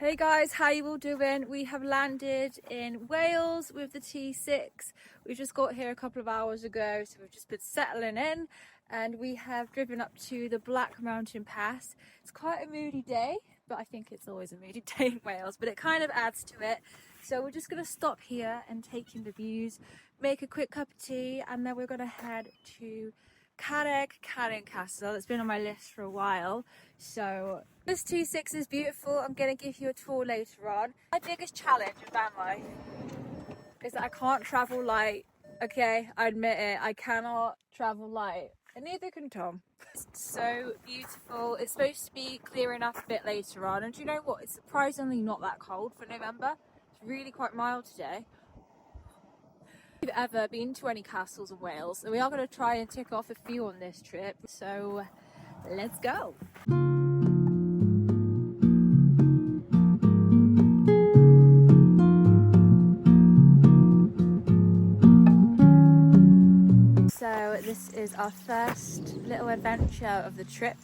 Hey guys, how you all doing? We have landed in Wales with the T6. We just got here a couple of hours ago, so we've just been settling in and we have driven up to the Black Mountain Pass. It's quite a moody day, but I think it's always a moody day in Wales, but it kind of adds to it. So we're just going to stop here and take in the views, make a quick cup of tea, and then we're going to head to Carreg Castle. It's been on my list for a while. So this T6 is beautiful. I'm going to give you a tour later on. My biggest challenge in van life is that I can't travel light. Okay, I admit it. I cannot travel light. And neither can Tom. It's so beautiful. It's supposed to be clearing up a bit later on. And do you know what? It's surprisingly not that cold for November. It's really quite mild today. If you've ever been to any castles in Wales, and we are going to try and tick off a few on this trip. So let's go. So this is our first little adventure of the trip,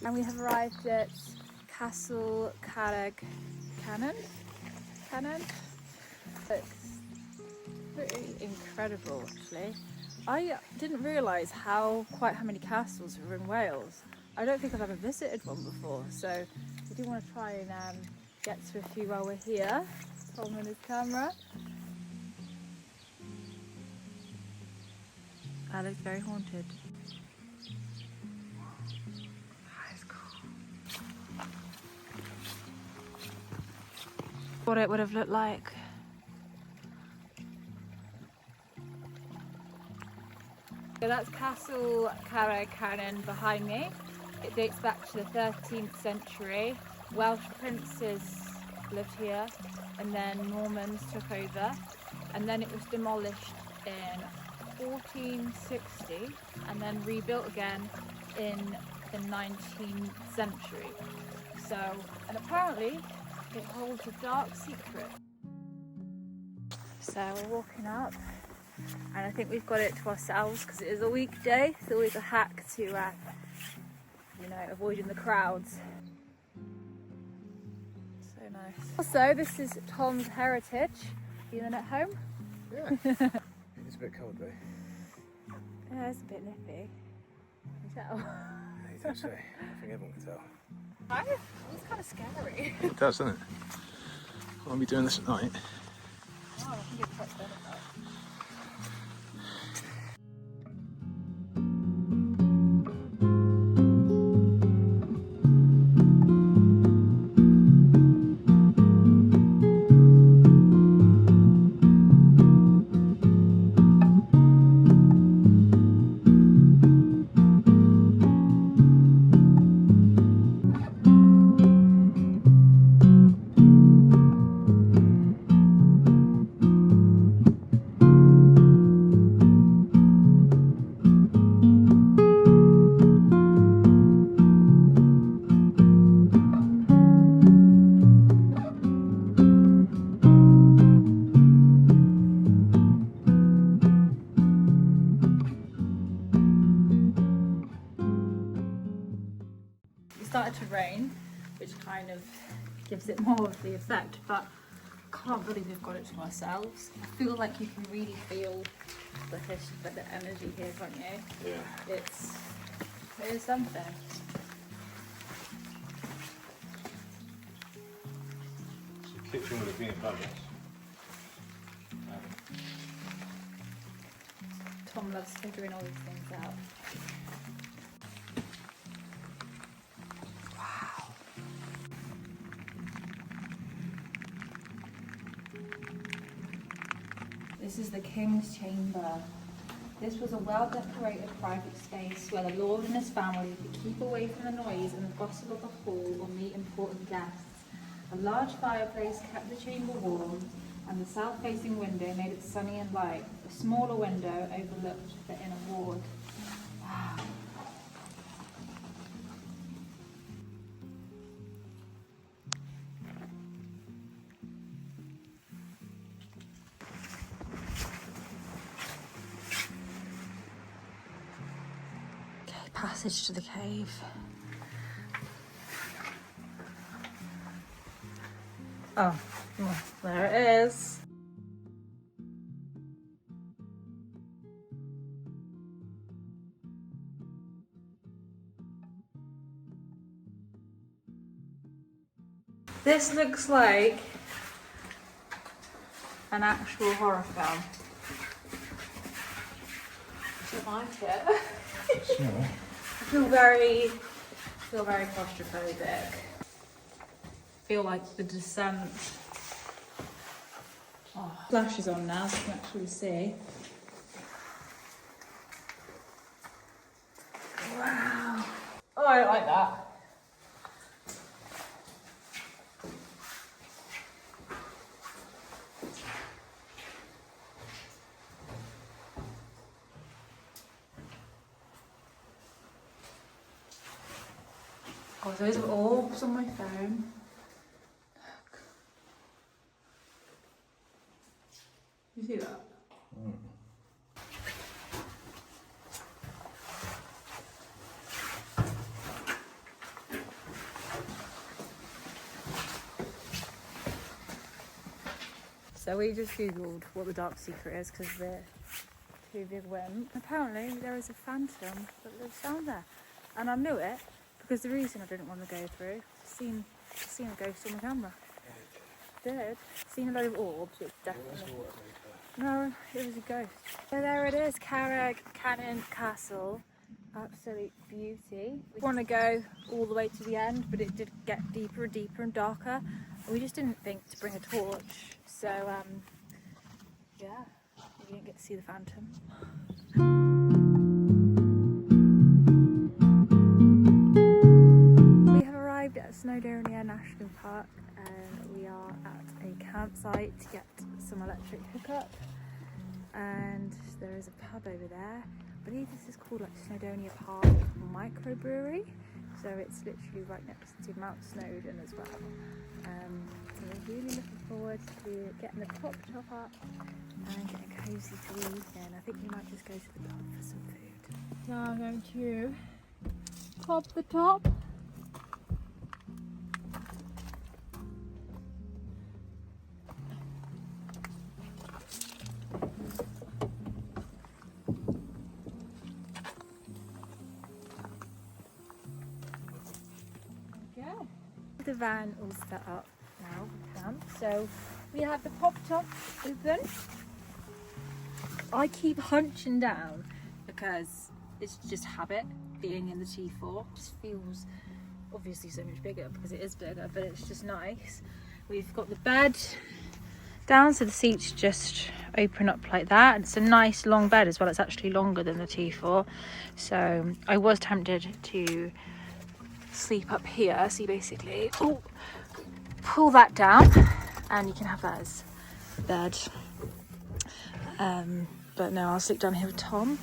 and we have arrived at Castle Carreg. Cennen? It's pretty incredible actually. I didn't realise quite how many castles are in Wales. I don't think I've ever visited one before, so we do want to try and get to a few while we're here. Tom and his camera. That looks very haunted. That is cool. What it would have looked like. So that's Castle Carreg behind me. It dates back to the 13th century. Welsh princes lived here, and then Normans took over, and then it was demolished in 1460 and then rebuilt again in the 19th century. So, and apparently it holds a dark secret. So we're walking up, and I think we've got it to ourselves because it is a weekday. It's always a hack to, avoiding the crowds. So nice. Also, this is Tom's heritage. Feeling at home? Yeah. It's a bit cold though. Yeah, it's a bit nippy. You can tell. Yeah, you don't say. I think everyone can tell. It's kind of scary. It does, doesn't it? I won't be doing this at night. Oh, I think it's quite better though. Started to rain, which kind of gives it more of the effect, but I can't believe we've got it to ourselves. I feel like you can really feel the energy here, can't you? Yeah. It is something. The kitchen would have been above us. Tom loves figuring all these things out. This is the King's Chamber. This was a well-decorated private space where the Lord and his family could keep away from the noise and the gossip of the hall or meet important guests. A large fireplace kept the chamber warm, and the south-facing window made it sunny and light. A smaller window overlooked the inner ward. Wow. Passage to the cave. Oh, there it is. This looks like an actual horror film. I don't like it. Small. I feel very claustrophobic. I feel like the descent. Oh, flash is on now so you can actually see. Wow. Oh, I don't like that. Oh, those are orbs on my phone. Look. You see that? Mm. So we just googled what the dark secret is because we're too big wimp. Apparently there is a phantom that lives down there, and I knew it because the reason I didn't want to go through, seen a ghost on the camera. Did. Seen a load of orbs, it's definitely. No, it was a ghost. So there it is, Carreg Cannon Castle. Absolute beauty. We want to go all the way to the end, but it did get deeper and deeper and darker. We just didn't think to bring a torch. So, yeah, we didn't get to see the phantom. We have arrived at Snowdonia National Park and we are at a campsite to get some electric hookup. And there is a pub over there. I believe this is called like Snowdonia Park Microbrewery. So it's literally right next to Mount Snowdon as well. So we're really looking forward to getting the top up and getting cosy for the evening. I think we might just go to the pub for some food. Now I'm going to pop the top. The van all set up now for camp. So we have the pop top open. I keep hunching down because it's just habit being in the T4. It just feels obviously so much bigger because it is bigger, but it's just nice. We've got the bed down so the seats just open up like that. It's a nice long bed as well. It's actually longer than the T4. So I was tempted to sleep up here, so you basically pull that down and you can have that as bed, but no, I'll sleep down here with Tom.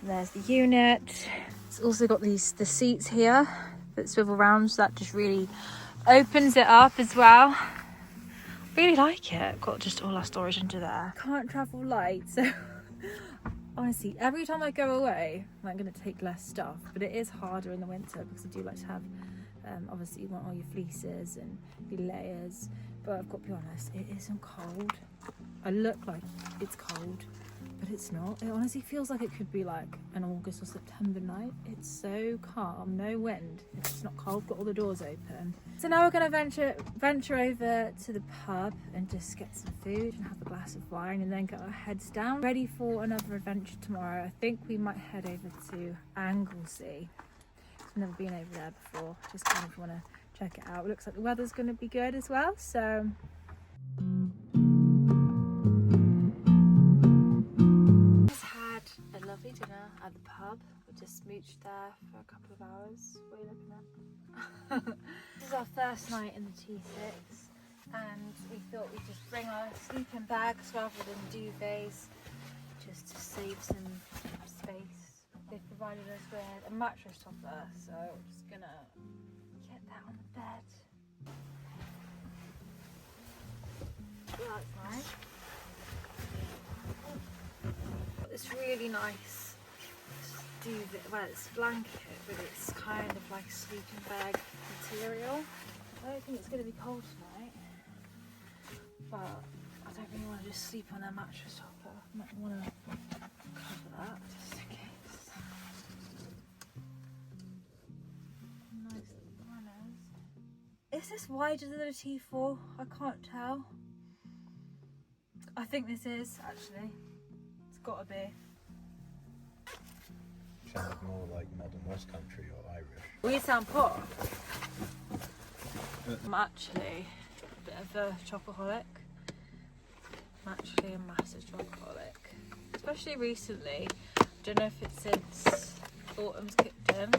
And there's the unit. It's also got the seats here that swivel around, so that just really opens it up as well. Really like it. Got just all our storage into there. Can't travel light, so honestly, every time I go away, I'm going to take less stuff, but it is harder in the winter because I do like to have, obviously you want all your fleeces and your layers, but I've got to be honest, it isn't cold. I look like it's cold, but it's not. It honestly feels like it could be like an August or September night. It's so calm, no wind, it's not cold, got all the doors open. So now we're going to venture over to the pub and just get some food and have a glass of wine and then get our heads down, ready for another adventure tomorrow. I think we might head over to Anglesey. I've never been over there before, just kind of want to check it out. It looks like the weather's going to be good as well, so a lovely dinner at the pub. We just smooched there for a couple of hours. What are you looking at? This is our first night in the T6 and we thought we'd just bring our sleeping bags rather than duvets just to save some space. They've provided us with a mattress topper, so we're just gonna get that on the bed. That's nice. It's really nice duvet, well it's blanket, but it's kind of like sleeping bag material. I don't think it's going to be cold tonight. but I don't really want to just sleep on their mattress topper. I might want to cover that just in case. Nice little runners. Is this wider than a T4? I can't tell. I think this is actually. It's got to be. Sound more like modern West Country or Irish. We sound poor. I'm actually a bit of a chocoholic. I'm actually a massive chocoholic. Especially recently. I don't know if it's since autumn's kicked in.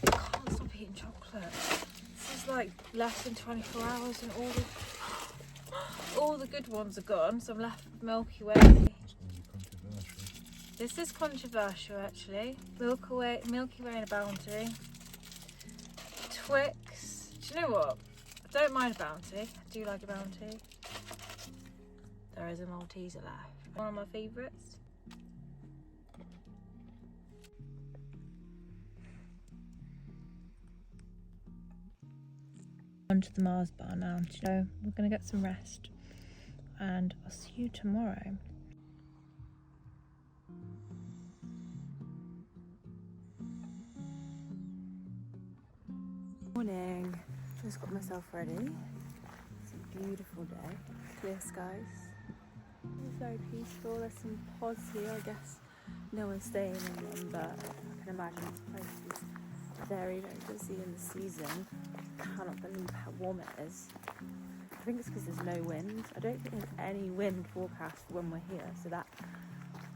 I can't stop eating chocolate. This is like less than 24 hours and all the good ones are gone, so I'm left with Milky Way. This is controversial actually. Milky Way and a Bounty. Twix. Do you know what? I don't mind a Bounty. I do like a Bounty. There is a Malteser left. One of my favourites. On to the Mars bar now. So we're going to get some rest. And I'll see you tomorrow. Morning. Just got myself ready. It's a beautiful day. Clear skies. It's very peaceful. There's some pods here. I guess no one's staying in them, but I can imagine this place is very, very busy in the season. I cannot believe how warm it is. I think it's because there's no wind. I don't think there's any wind forecast when we're here, so that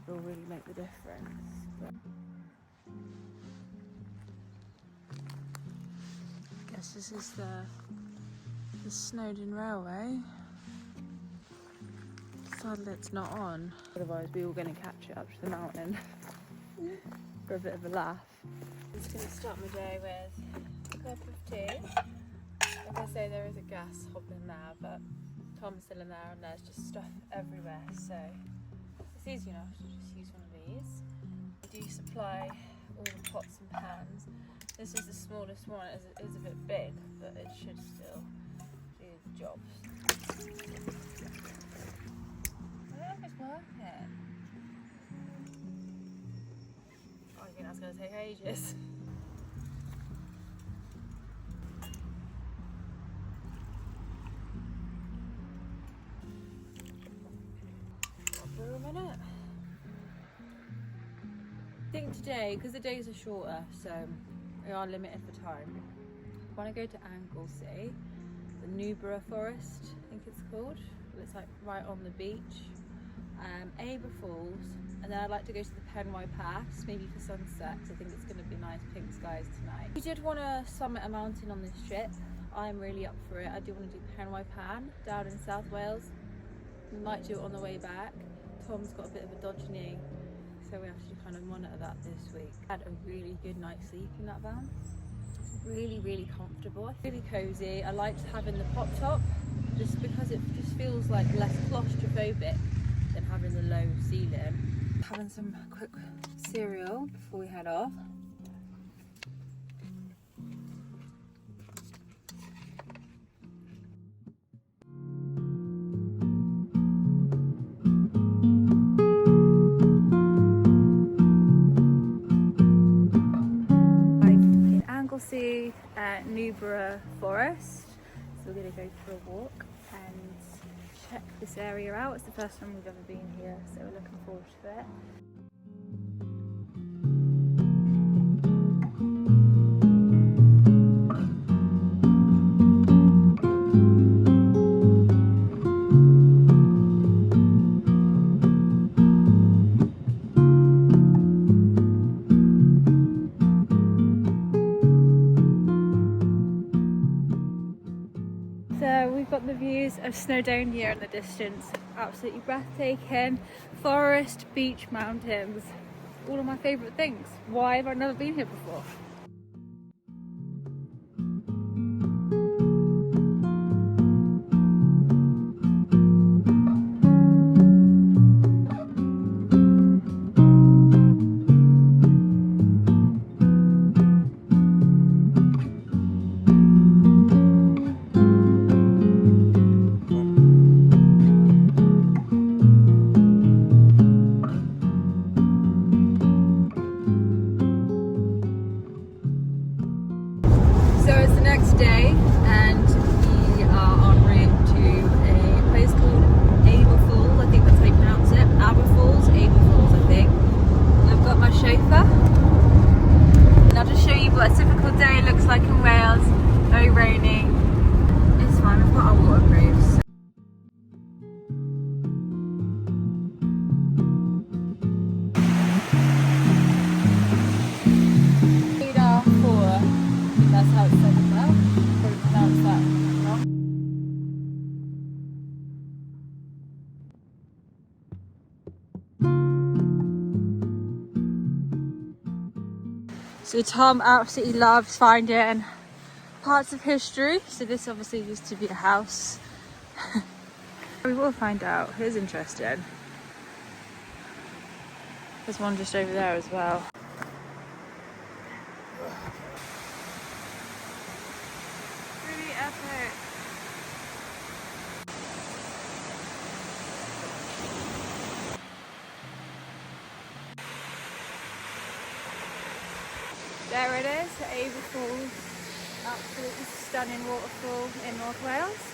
will really make the difference. But I guess this is the Snowdon Railway. Sadly it's not on. Otherwise we were going to catch it up to the mountain for a bit of a laugh. I'm just going to start my day with a cup of tea. Like I say, there is a gas hob in there, but Tom's still in there and there's just stuff everywhere, so it's easy enough to just use one of these. I do supply all the pots and pans. This is the smallest one. It is a bit big, but it should still do the job. I don't know if it's working. I think that's going to take ages. For a minute. I think today, because the days are shorter, so we are limited for time. I want to go to Anglesey, the Newborough Forest, I think it's called. It's like right on the beach. Aber Falls, and then I'd like to go to the Penway Pass, maybe for sunset, because I think it's going to be nice pink skies tonight. We did want to summit a mountain on this trip. I'm really up for it. I do want to do Penway Pan down in South Wales. We might do it on the way back. Tom's got a bit of a dodgy knee, so we have to kind of monitor that this week. I had a really good night's sleep in that van. Really, really comfortable, really cozy. I liked having the pop top just because it just feels like less claustrophobic than having the low ceiling. Having some quick cereal before we head off. Anglesey at Newborough Forest, so we're going to go for a walk and check this area out. It's the first time we've ever been here, so we're looking forward to it. We've got the views of Snowdonia in the distance, absolutely breathtaking. Forest, beach, mountains, all of my favourite things. Why have I never been here before? So Tom absolutely loves finding parts of history. So this obviously used to be a house. We will find out. It's interesting. There's one just over there as well. Really epic. There it is, the Aber Falls. Absolutely stunning waterfall in North Wales.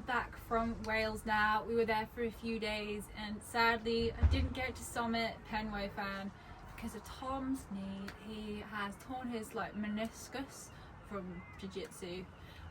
Back from Wales now. We were there for a few days and sadly I didn't get to summit Penway Fan because of Tom's knee. He has torn his meniscus from jiu-jitsu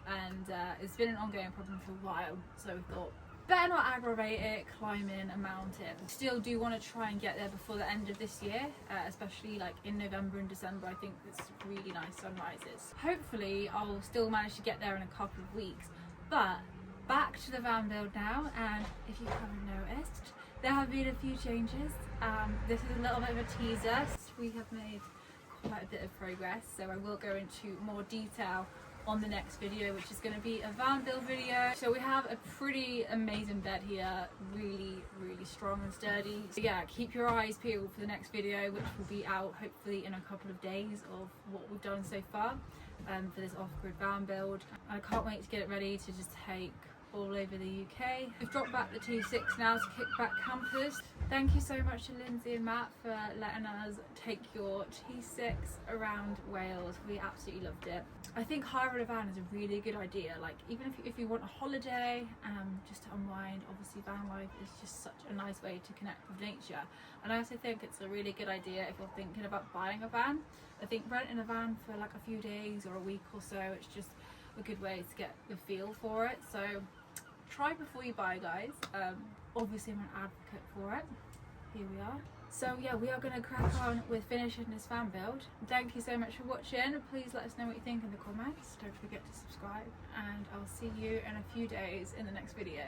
and it's been an ongoing problem for a while, so we thought better not aggravate it climbing a mountain. Still do want to try and get there before the end of this year, especially in November and December. I think it's really nice sunrises. Hopefully I'll still manage to get there in a couple of weeks, but back to the van build now, and if you haven't noticed, there have been a few changes. This is a little bit of a teaser. We have made quite a bit of progress, so I will go into more detail on the next video, which is going to be a van build video. So we have a pretty amazing bed here, really strong and sturdy. So yeah, keep your eyes peeled for the next video, which will be out hopefully in a couple of days, of what we've done so far for this off-grid van build. I can't wait to get it ready to just take all over the UK. We've dropped back the T6 now to Kickback Campers. Thank you so much to Lindsay and Matt for letting us take your T6 around Wales. We absolutely loved it. I think hiring a van is a really good idea. Even if you want a holiday, just to unwind, obviously van life is just such a nice way to connect with nature. And I also think it's a really good idea if you're thinking about buying a van. I think renting a van for a few days or a week or so, it's just a good way to get the feel for it. So try before you buy, guys. Obviously I'm an advocate for it. Here we are. So yeah, we are going to crack on with finishing this fan build. Thank you so much for watching. Please let us know what you think in the comments. Don't forget to subscribe, and I'll see you in a few days in the next video.